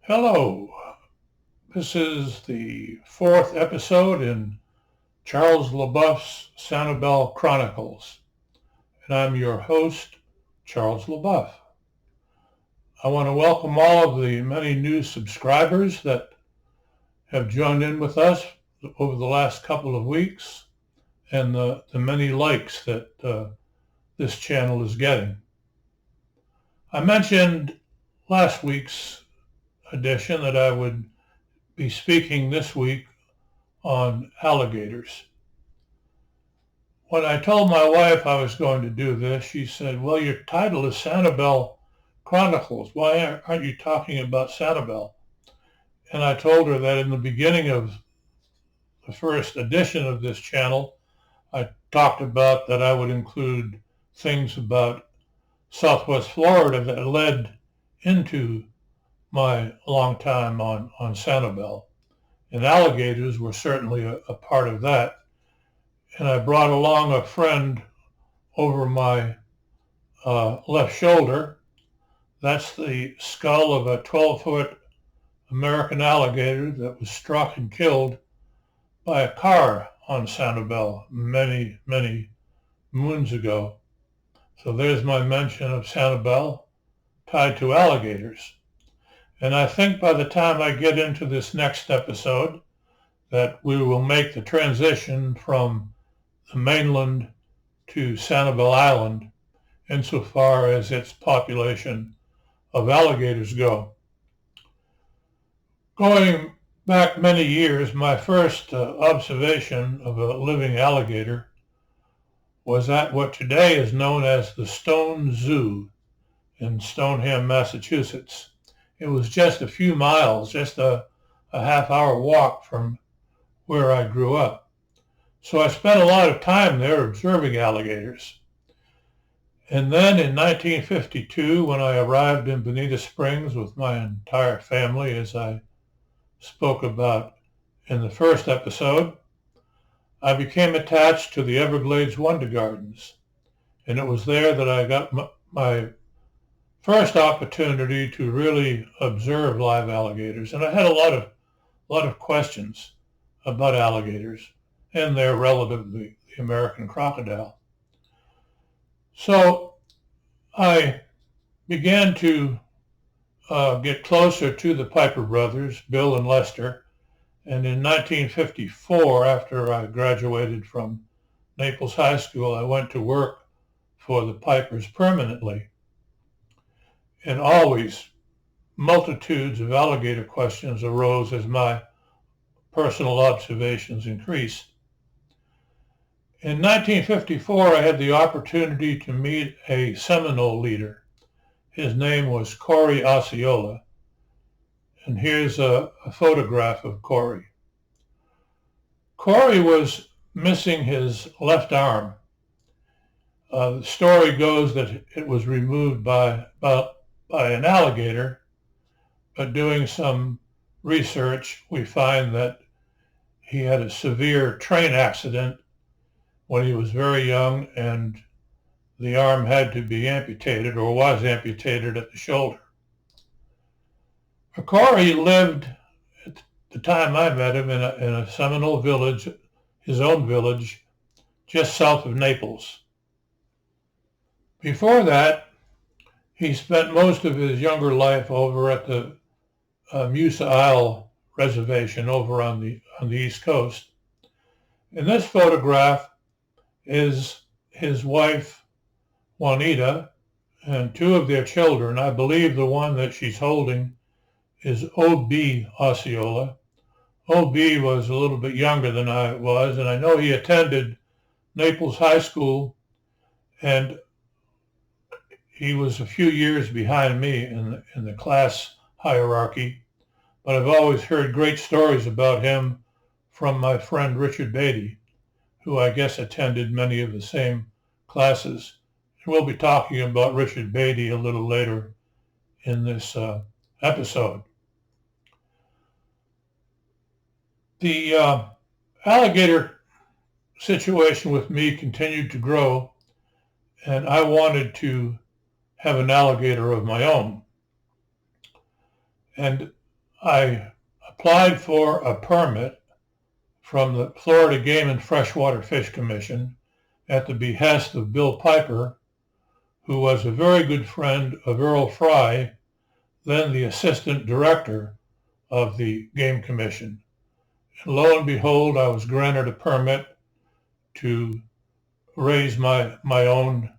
Hello, this is the fourth episode in Charles LeBuff's Sanibel Chronicles, and I'm your host, Charles LeBuff. I want to welcome all of the many new subscribers that have joined in with us over the last couple of weeks and the many likes that this channel is getting. I mentioned last week's edition that I would be speaking this week on alligators. When I told my wife I was going to do this, she said, "Well, your title is Sanibel Chronicles. Why aren't you talking about Sanibel?" And I told her that in the beginning of the first edition of this channel, I talked about that I would include things about Southwest Florida that led into my long time on Sanibel. And alligators were certainly a part of that. And I brought along a friend over my left shoulder. That's the skull of a 12-foot American alligator that was struck and killed by a car on Sanibel many, many moons ago. So there's my mention of Sanibel tied to alligators. And I think by the time I get into this next episode that we will make the transition from the mainland to Sanibel Island insofar as its population of alligators go. Going back many years, my first observation of a living alligator was at what today is known as the Stone Zoo in Stoneham, Massachusetts. It was just a few miles, just a half-hour walk from where I grew up. So I spent a lot of time there observing alligators. And then in 1952, when I arrived in Bonita Springs with my entire family, as I spoke about in the first episode, I became attached to the Everglades Wonder Gardens. And it was there that I got my first opportunity to really observe live alligators. And I had a lot of questions about alligators and their relative to the American crocodile. So I began to get closer to the Piper brothers, Bill and Lester. And in 1954, after I graduated from Naples High School, I went to work for the Pipers permanently. And always multitudes of alligator questions arose as my personal observations increased. In 1954, I had the opportunity to meet a Seminole leader. His name was Corey Osceola. And here's a photograph of Corey. Corey was missing his left arm. The story goes that it was removed by an alligator, but doing some research, we find that he had a severe train accident when he was very young, and the arm had to be amputated, or was amputated at the shoulder. Corey lived, at the time I met him, in a Seminole village, his own village, just south of Naples. Before that, he spent most of his younger life over at the Musa Isle Reservation over on the East Coast. In this photograph is his wife, Juanita, and two of their children. I believe the one that she's holding is O.B. Osceola. O.B. was a little bit younger than I was, and I know he attended Naples High School, and he was a few years behind me in the class hierarchy, but I've always heard great stories about him from my friend Richard Beatty, who I guess attended many of the same classes. And we'll be talking about Richard Beatty a little later in this episode. The alligator situation with me continued to grow, and I wanted to have an alligator of my own. And I applied for a permit from the Florida Game and Freshwater Fish Commission at the behest of Bill Piper, who was a very good friend of Earl Fry, then the assistant director of the Game Commission. And lo and behold, I was granted a permit to raise my own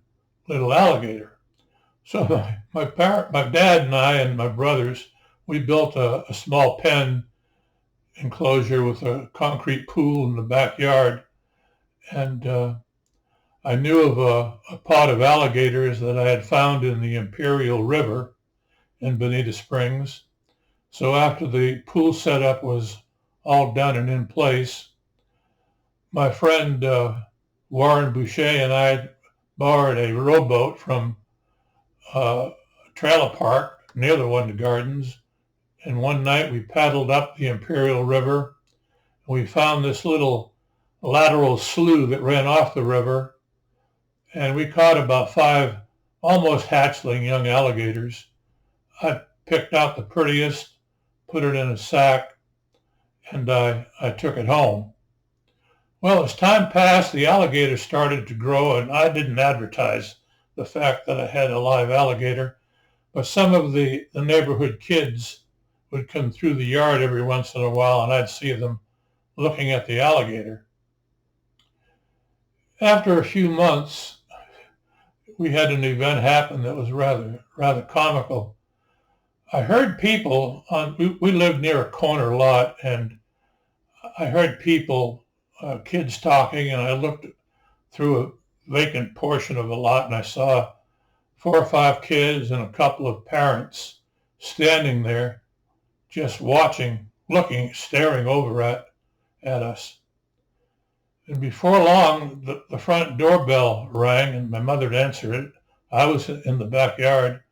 little alligator. So my dad and I and my brothers, we built a small pen enclosure with a concrete pool in the backyard. And I knew of a pod of alligators that I had found in the Imperial River in Bonita Springs. So after the pool setup was all done and in place, my friend Warren Boucher and I borrowed a rowboat from a trailer park near the Wonder Gardens. And one night we paddled up the Imperial River. We found this little lateral slough that ran off the river. And we caught about 5 almost hatchling young alligators. I picked out the prettiest, put it in a sack, and I took it home. Well, as time passed, the alligators started to grow, and I didn't advertise the fact that I had a live alligator, but some of the neighborhood kids would come through the yard every once in a while, and I'd see them looking at the alligator. After a few months, we had an event happen that was rather comical. I heard people we lived near a corner lot, and I heard people, kids talking, and I looked through a vacant portion of the lot, and I saw 4 or 5 kids and a couple of parents standing there just watching, looking, staring over at us. And before long, the front doorbell rang, and my mother answered it. I was in the backyard,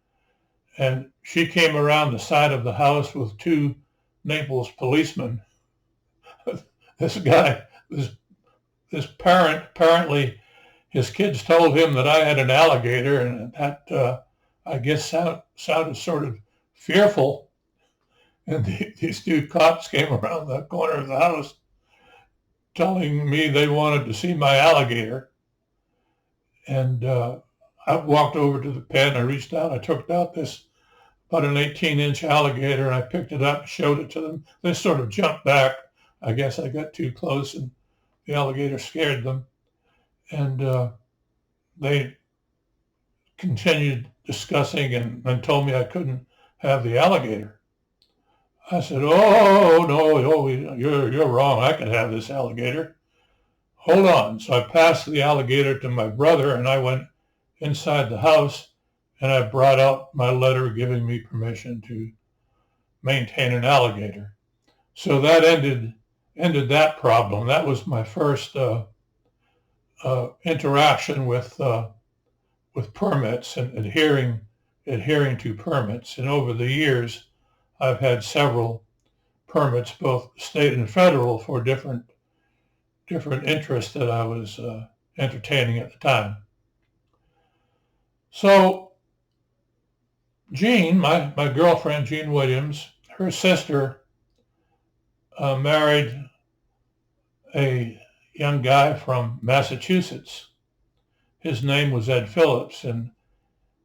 and she came around the side of the house with 2 Naples policemen. This guy, this parent, apparently his kids told him that I had an alligator, and that, I guess, sounded sort of fearful. And these 2 cops came around the corner of the house telling me they wanted to see my alligator. And I walked over to the pen, I reached out, I took out this about an 18-inch alligator, and I picked it up and showed it to them. They sort of jumped back. I guess I got too close, and the alligator scared them. And they continued discussing and told me I couldn't have the alligator. I said, "Oh, no, you're wrong. I can have this alligator. Hold on." So I passed the alligator to my brother, and I went inside the house, and I brought out my letter giving me permission to maintain an alligator. So that ended that problem. That was my first interaction with permits and adhering to permits. And over the years, I've had several permits, both state and federal, for different interests that I was entertaining at the time. So Jean, my girlfriend, Jean Williams, her sister married a young guy from Massachusetts. His name was Ed Phillips, and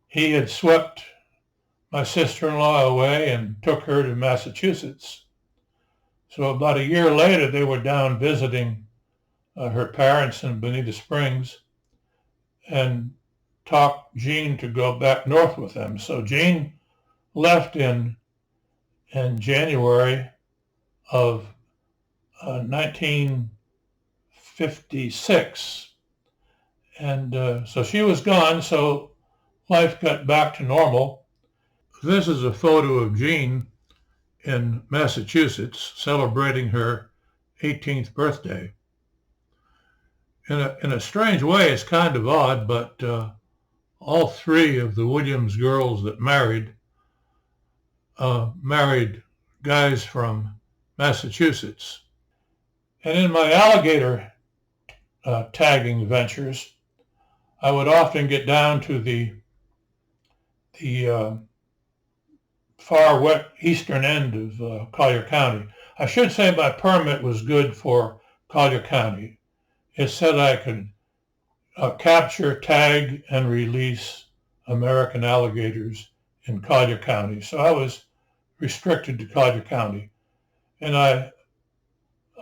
he had swept my sister-in-law away and took her to Massachusetts. So about a year later, they were down visiting her parents in Bonita Springs and talked Jean to go back north with them. So Jean left in January of 1956. And so she was gone, so life got back to normal. This is a photo of Jean in Massachusetts celebrating her 18th birthday. In a strange way, it's kind of odd, but all 3 of the Williams girls that married guys from Massachusetts. And in my alligator tagging ventures, I would often get down to the far eastern end of Collier County. I should say my permit was good for Collier County. It said I could capture, tag, and release American alligators in Collier County. So I was restricted to Collier County. And I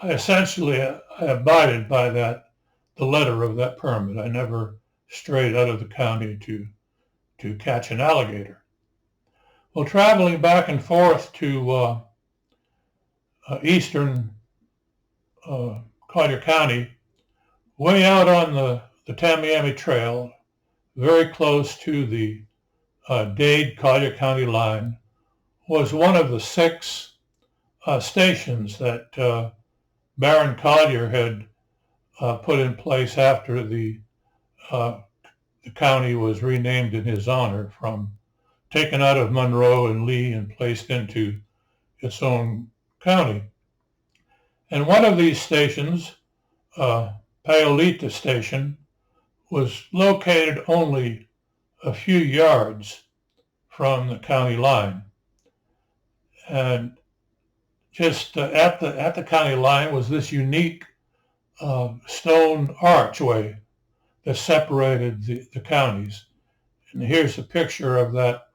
essentially abided by the letter of that permit. I never strayed out of the county to catch an alligator. Well, traveling back and forth to eastern Collier County, way out on the Tamiami Trail, very close to the Dade-Collier County line, was one of the 6 stations that Baron Collier had put in place after the county was renamed in his honor, from taken out of Monroe and Lee and placed into its own county. And one of these stations, Paolita Station, was located only a few yards from the county line. And just at the county line was this unique stone archway that separated the counties. And here's a picture of that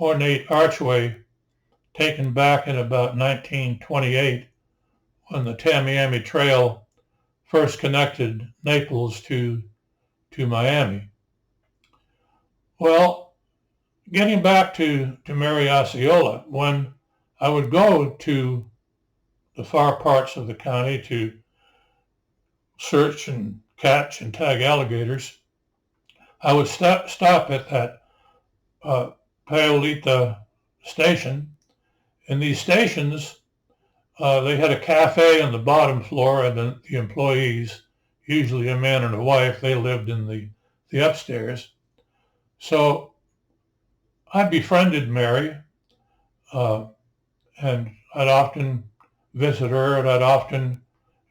ornate archway taken back in about 1928, when the Tamiami Trail first connected Naples to Miami. Well, getting back to Mary Osceola, when I would go to the far parts of the county to search and catch and tag alligators, I would stop at that Paolita station. In these stations, they had a cafe on the bottom floor, and the employees, usually a man and a wife, they lived in the upstairs. So I befriended Mary, and I'd often visit her, and I'd often,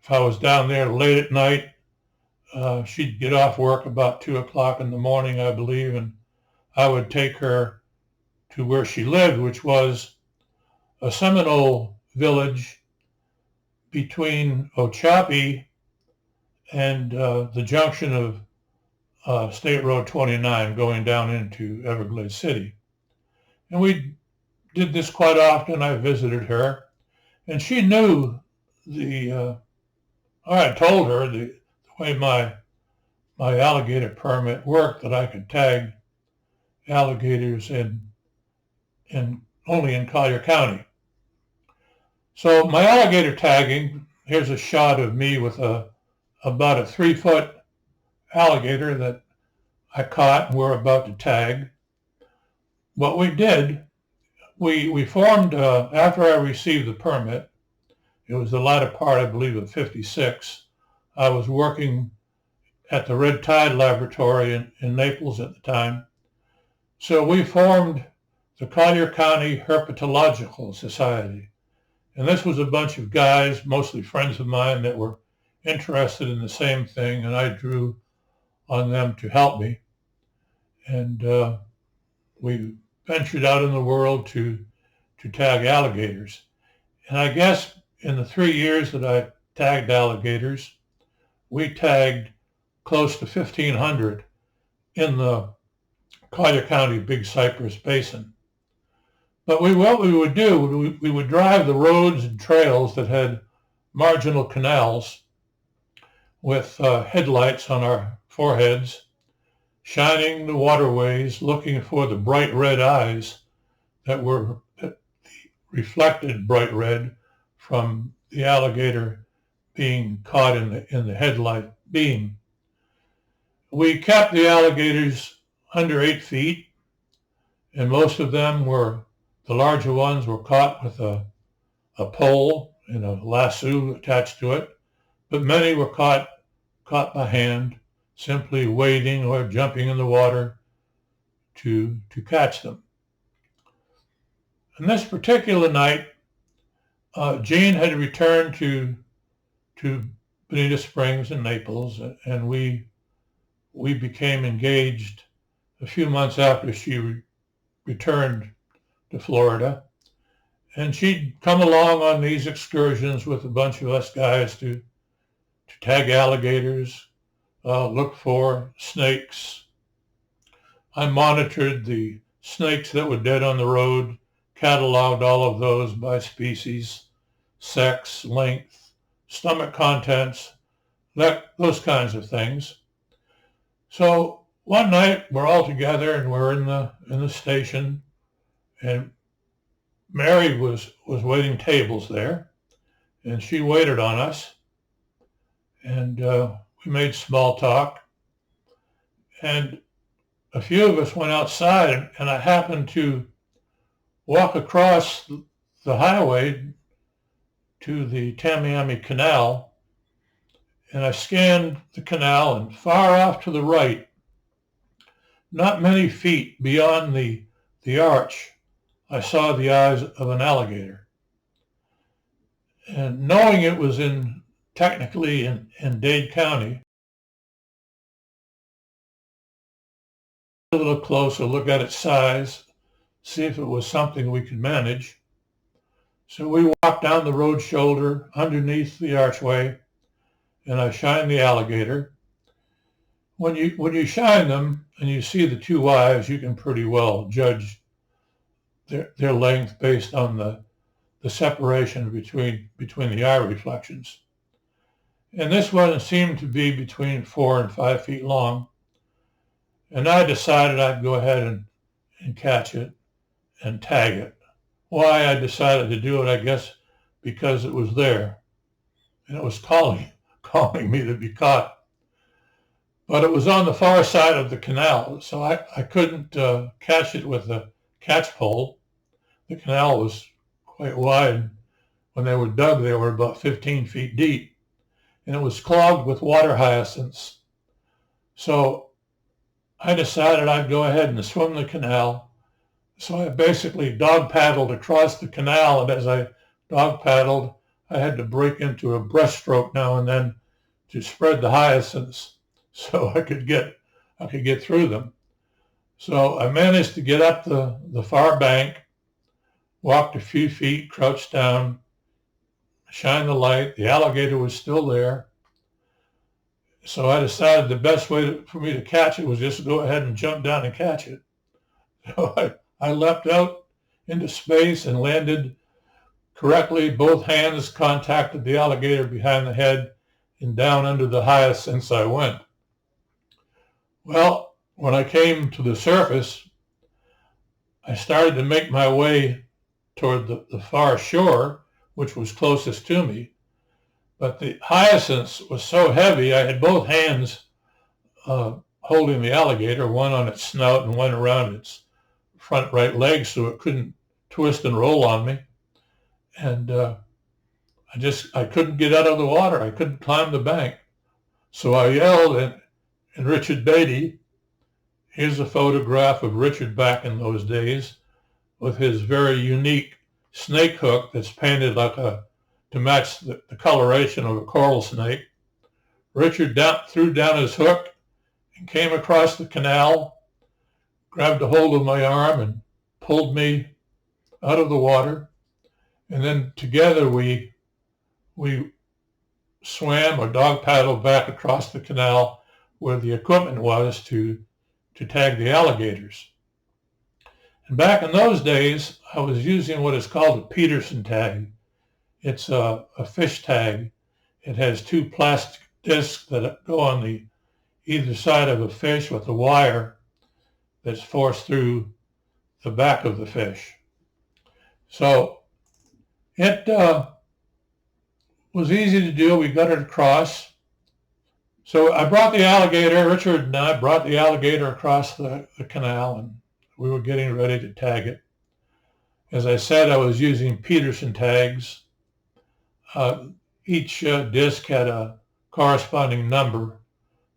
if I was down there late at night, she'd get off work about 2 o'clock in the morning, I believe, and I would take her to where she lived, which was a Seminole village between Ochopee and the junction of State Road 29 going down into Everglades City. And we did this quite often. I visited her, and she knew I told her the way my alligator permit worked, that I could tag alligators only in Collier County. So my alligator tagging, here's a shot of me with about a 3-foot alligator that I caught and we're about to tag. What we did, we formed, after I received the permit, it was the latter part, I believe, of '56. I was working at the Red Tide Laboratory in Naples at the time. So we formed the Collier County Herpetological Society. And this was a bunch of guys, mostly friends of mine, that were interested in the same thing, and I drew on them to help me. And we ventured out in the world to tag alligators. And I guess in the 3 years that I tagged alligators, we tagged close to 1,500 in the Collier County Big Cypress Basin. But what we would do, we would drive the roads and trails that had marginal canals with headlights on our foreheads, shining the waterways, looking for the bright red eyes that were reflected bright red from the alligator being caught in the headlight beam. We kept the alligators under 8 feet, and most of them the larger ones were caught with a pole and a lasso attached to it, but many were caught by hand, simply wading or jumping in the water to catch them. And this particular night, Jean had returned to Bonita Springs in Naples, and we became engaged a few months after she returned to Florida. And she'd come along on these excursions with a bunch of us guys to tag alligators, look for snakes. I monitored the snakes that were dead on the road, cataloged all of those by species, sex, length, stomach contents, those kinds of things. So one night we're all together and we're in the station, and Mary was waiting tables there, and she waited on us, and we made small talk, and a few of us went outside, and I happened to walk across the highway to the Tamiami Canal, and I scanned the canal, and far off to the right, not many feet beyond the arch, I saw the eyes of an alligator. And knowing it was technically in Dade County, a little closer, look at its size, see if it was something we could manage. So we walked down the road shoulder underneath the archway, and I shined the alligator. When you shine them and you see the two eyes, you can pretty well judge their length based on the separation between the eye reflections. And this one seemed to be between 4 and 5 feet long. And I decided I'd go ahead and catch it and tag it. Why I decided to do it, I guess, because it was there. And it was calling me to be caught. But it was on the far side of the canal, so I couldn't catch it with a catch pole. The canal was quite wide. When they were dug, they were about 15 feet deep, and it was clogged with water hyacinths. So I decided I'd go ahead and swim the canal. So I basically dog paddled across the canal, and as I dog paddled, I had to break into a breaststroke now and then to spread the hyacinths so I could get through them. So I managed to get up the far bank, walked a few feet, crouched down, shined the light. The alligator was still there. So I decided the best way for me to catch it was just to go ahead and jump down and catch it. So I leapt out into space and landed correctly. Both hands contacted the alligator behind the head, and down under the hyacinths I went. Well, when I came to the surface, I started to make my way toward the far shore, which was closest to me. But the hyacinths was so heavy, I had both hands holding the alligator, one on its snout and one around its front right leg, so it couldn't twist and roll on me. And I couldn't get out of the water. I couldn't climb the bank. So I yelled, and Richard Beatty, here's a photograph of Richard back in those days with his very unique snake hook that's painted to match the coloration of a coral snake. Richard threw down his hook and came across the canal, grabbed a hold of my arm and pulled me out of the water. And then together we swam or dog paddled back across the canal where the equipment was to tag the alligators. And back in those days, I was using what is called a Peterson tag. It's a fish tag. It has two plastic discs that go on either side of a fish with a wire that's forced through the back of the fish. So it was easy to do. We got it across. So I brought the alligator, Richard and I brought the alligator across the canal, and we were getting ready to tag it. As I said, I was using Peterson tags. Each disc had a corresponding number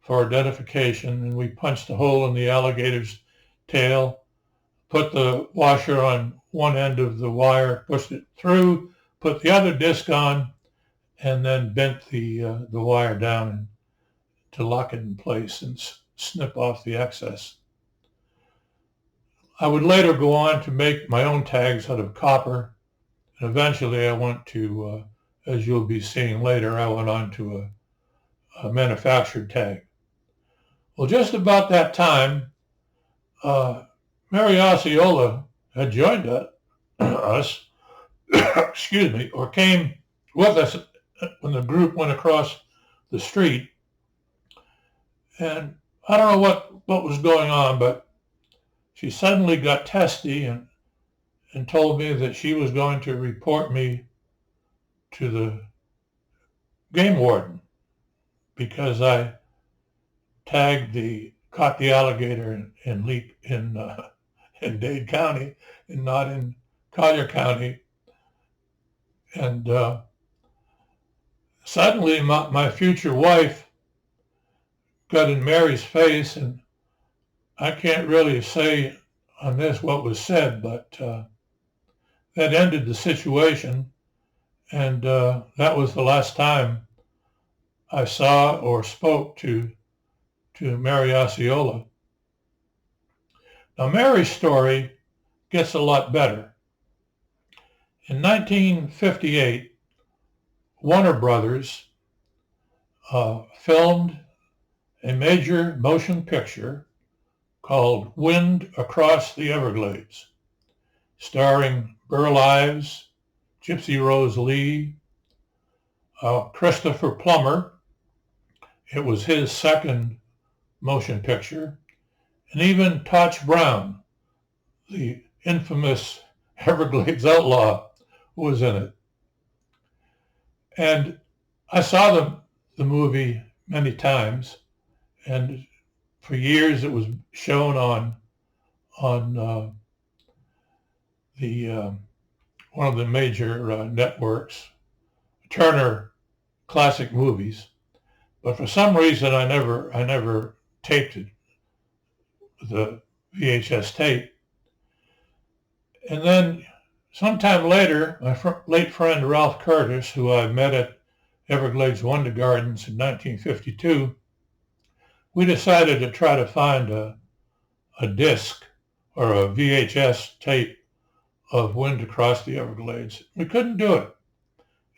for identification, and we punched a hole in the alligator's tail, put the washer on one end of the wire, pushed it through, put the other disc on, and then bent the wire down to lock it in place and snip off the excess. I would later go on to make my own tags out of copper And eventually I went to, as you'll be seeing later, I went on to a manufactured tag. Well, just about that time, Mary Osceola had joined us, excuse me, or came with us when the group went across the street. And I don't know what was going on, but she suddenly got testy and told me that she was going to report me to the game warden because I caught the alligator in Dade County and not in Collier County. And suddenly my future wife got in Mary's face, and I can't really say on this what was said, but that ended the situation, and that was the last time I saw or spoke to Mary Osceola. Now, Mary's story gets a lot better. In 1958, Warner Brothers filmed a major motion picture called Wind Across the Everglades, starring Burl Ives, Gypsy Rose Lee, Christopher Plummer. It was his second motion picture, and even Toch Brown, the infamous Everglades outlaw, was in it. And I saw the movie many times, and for years it was shown on the one of the major networks, Turner Classic Movies. But for some reason, I never taped it, the VHS tape. And then sometime later, my late friend Ralph Curtis, who I met at Everglades Wonder Gardens in 1952, we decided to try to find a disc or a VHS tape of Wind Across the Everglades. We couldn't do it.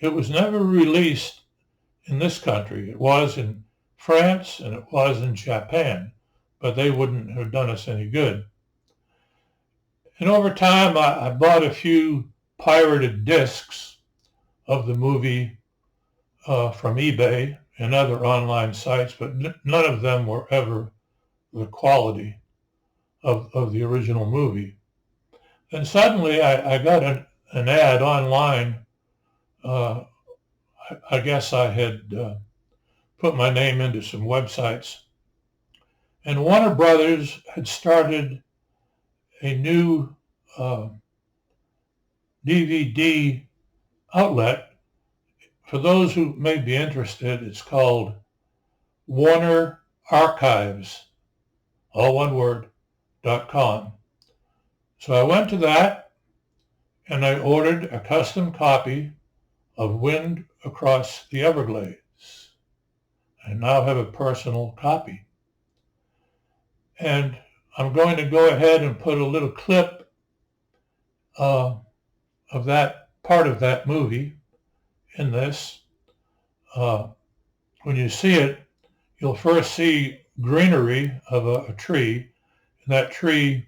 It was never released in this country. It was in France and it was in Japan, but they wouldn't have done us any good. And over time, I bought a few pirated discs of the movie from eBay and other online sites, but none of them were ever the quality of the original movie. Then suddenly I got an ad online. I guess I had put my name into some websites. And Warner Brothers had started a new DVD outlet. For those who may be interested, it's called Warner Archives, all one word, .com. So I went to that and I ordered a custom copy of Wind Across the Everglades. I now have a personal copy. And I'm going to go ahead and put a little clip of that part of that movie in this. When you see it, you'll first see greenery of a tree, and that tree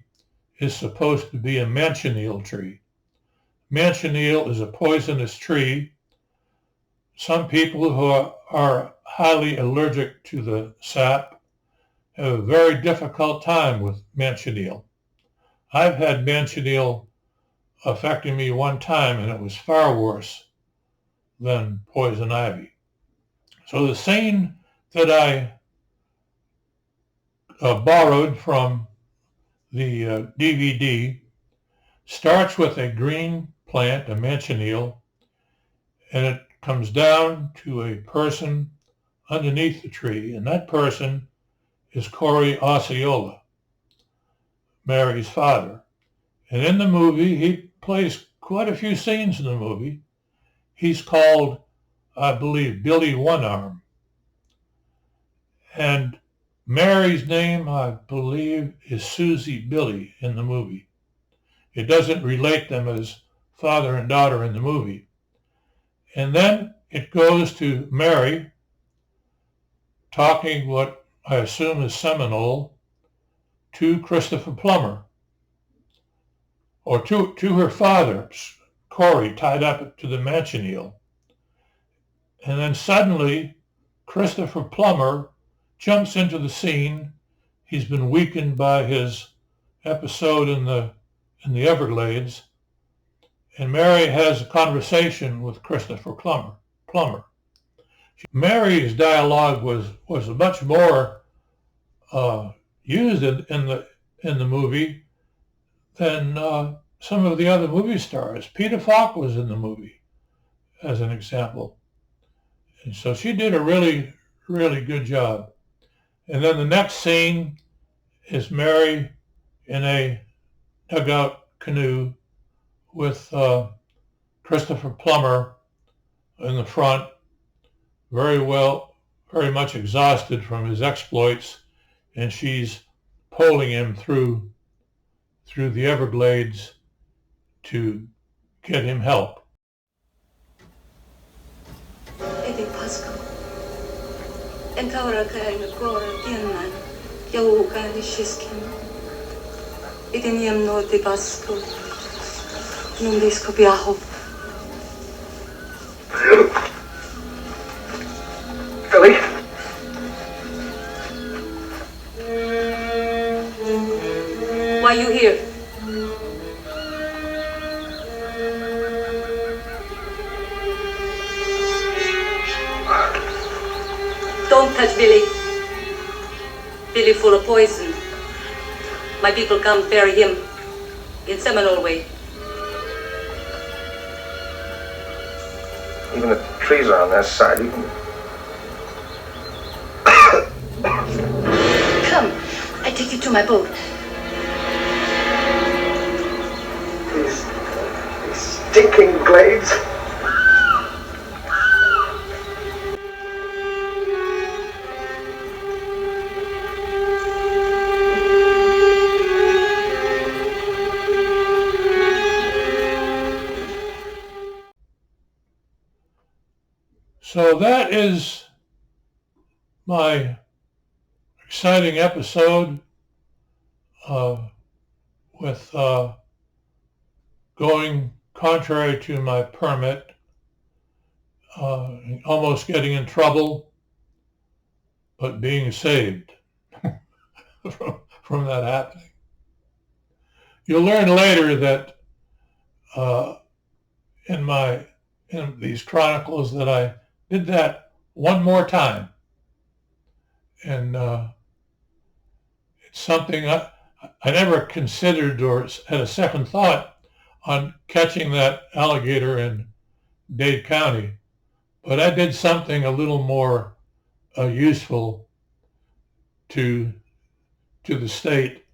is supposed to be a manchineel tree. Manchineel is a poisonous tree. Some people who are highly allergic to the sap have a very difficult time with manchineel. I've had manchineel affecting me one time, and it was far worse than poison ivy. So the scene that I borrowed from the DVD starts with a green plant, a manchineel, and it comes down to a person underneath the tree, and that person is Corey Osceola, Mary's father. And in the movie, he plays quite a few scenes in the movie. He's called, I believe, Billy One Arm. And Mary's name, I believe, is Susie Billy in the movie. It doesn't relate them as father and daughter in the movie. And then it goes to Mary talking what I assume is Seminole to Christopher Plummer, or to her father, Corey, tied up to the manchineal. And then suddenly, Christopher Plummer jumps into the scene. He's been weakened by his episode in the Everglades, and Mary has a conversation with Christopher Plummer. Mary's dialogue was much more used in the movie than some of the other movie stars. Peter Falk was in the movie, as an example. And so she did a really, really good job. And then the next scene is Mary in a dugout canoe with Christopher Plummer in the front, very much exhausted from his exploits, and she's poling him through the Everglades to get him help. Billy? Why are you here? Don't touch Billy. Billy full of poison. My people come bury him in Seminole way. Even the trees are on their side. You can... Come, I take you to my boat. These stinking glades. So that is my exciting episode with going contrary to my permit, almost getting in trouble, but being saved from that happening. You'll learn later that in these chronicles that I did that one more time. And it's something I never considered or had a second thought on catching that alligator in Dade County. But I did something a little more useful to the state.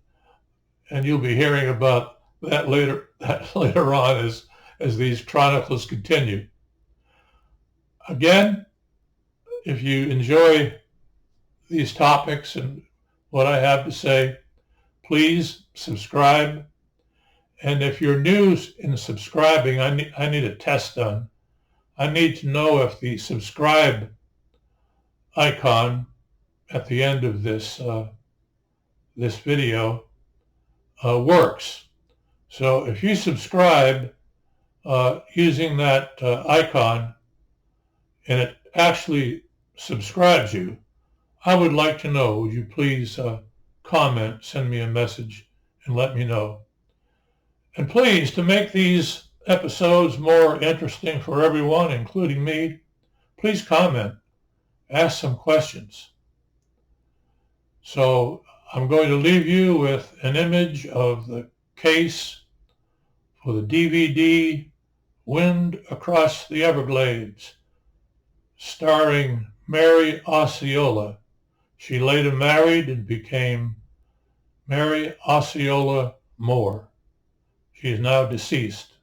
And you'll be hearing about that later on as these chronicles continue. Again, if you enjoy these topics and what I have to say, please subscribe. And if you're new in subscribing, I need a test done. I need to know if the subscribe icon at the end of this video works. So if you subscribe using that icon and it actually subscribes you, I would like to know. Would you please comment, send me a message, and let me know. And please, to make these episodes more interesting for everyone, including me, please comment, ask some questions. So I'm going to leave you with an image of the case for the DVD Wind Across the Everglades, starring Mary Osceola. She later married and became Mary Osceola Moore. She is now deceased.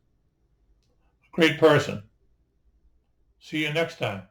A great person. See you next time.